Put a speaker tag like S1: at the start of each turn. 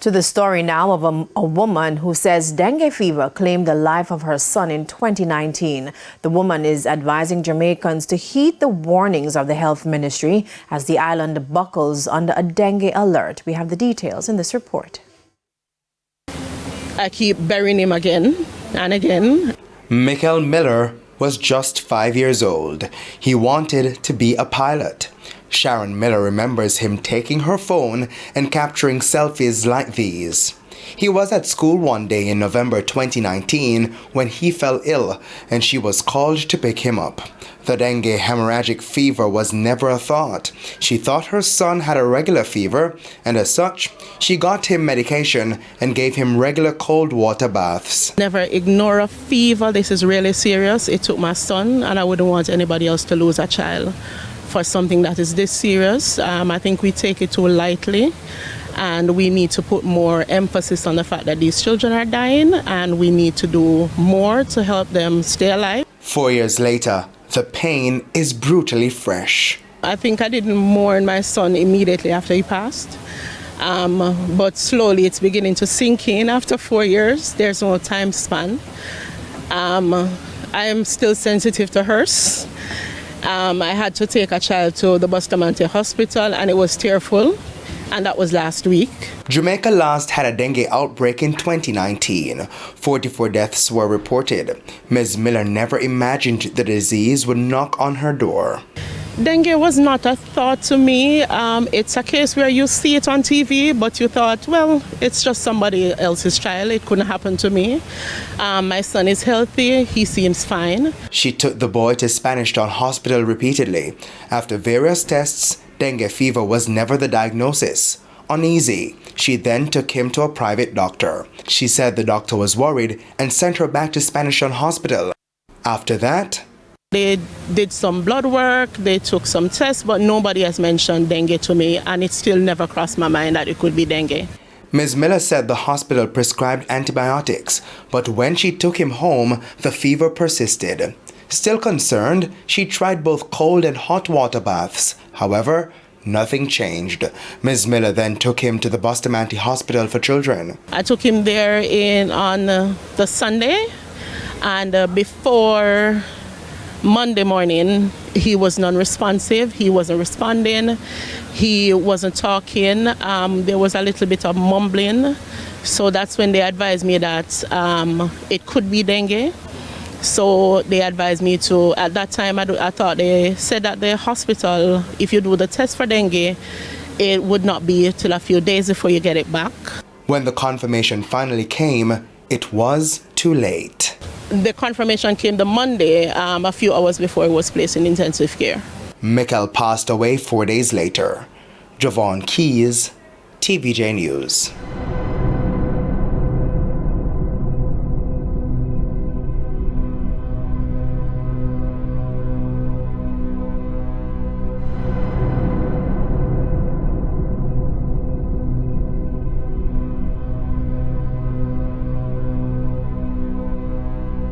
S1: To the story now of a woman who says dengue fever claimed the life of her son in 2019. The woman is advising Jamaicans to heed the warnings of the health ministry as the island buckles under a dengue alert. We have the details in this report.
S2: I keep burying him again and again.
S3: Michael Miller was just 5 years old. He wanted to be a pilot. Sharon Miller remembers him taking her phone and capturing selfies like these. He was at school one day in November 2019 when he fell ill and she was called to pick him up. The dengue hemorrhagic fever was never a thought. She thought her son had a regular fever, and as such, she got him medication and gave him regular cold water baths.
S2: Never ignore a fever. This is really serious. It took my son, and I wouldn't want anybody else to lose a child for something that is this serious. I think we take it too lightly, and we need to put more emphasis on the fact that these children are dying, and we need to do more to help them stay alive.
S3: 4 years later, the pain is brutally fresh.
S2: I think I didn't mourn my son immediately after he passed, but slowly it's beginning to sink in after 4 years. There's no time span. I am still sensitive to hearse. I had to take a child to the Bustamante Hospital and it was tearful, and that was last week.
S3: Jamaica last had a dengue outbreak in 2019. 44 deaths were reported. Ms. Miller never imagined the disease would knock on her door.
S2: Dengue was not a thought to me. It's a case where you see it on TV, but you thought, well, it's just somebody else's child. It couldn't happen to me. My son is healthy. He seems fine.
S3: She took the boy to Spanish Town Hospital repeatedly. After various tests, dengue fever was never the diagnosis. Uneasy, she then took him to a private doctor. She said the doctor was worried and sent her back to Spanish Town Hospital. After that,
S2: they did some blood work, they took some tests, but nobody has mentioned dengue to me, and it still never crossed my mind that it could be dengue.
S3: Ms. Miller said the hospital prescribed antibiotics, but when she took him home, the fever persisted. Still concerned, she tried both cold and hot water baths. However, nothing changed. Ms. Miller then took him to the Bustamante Hospital for Children.
S2: I took him there on the Sunday, and before Monday morning, he was non-responsive. He wasn't responding. He wasn't talking. There was a little bit of mumbling. So that's when they advised me that it could be dengue. So they advised me to, at that time, I thought they said that the hospital, if you do the test for dengue, it would not be till a few days before you get it back.
S3: When the confirmation finally came, it was too late.
S2: The confirmation came the Monday, a few hours before he was placed in intensive care.
S3: Michael passed away 4 days later. Javon Keys, TVJ News.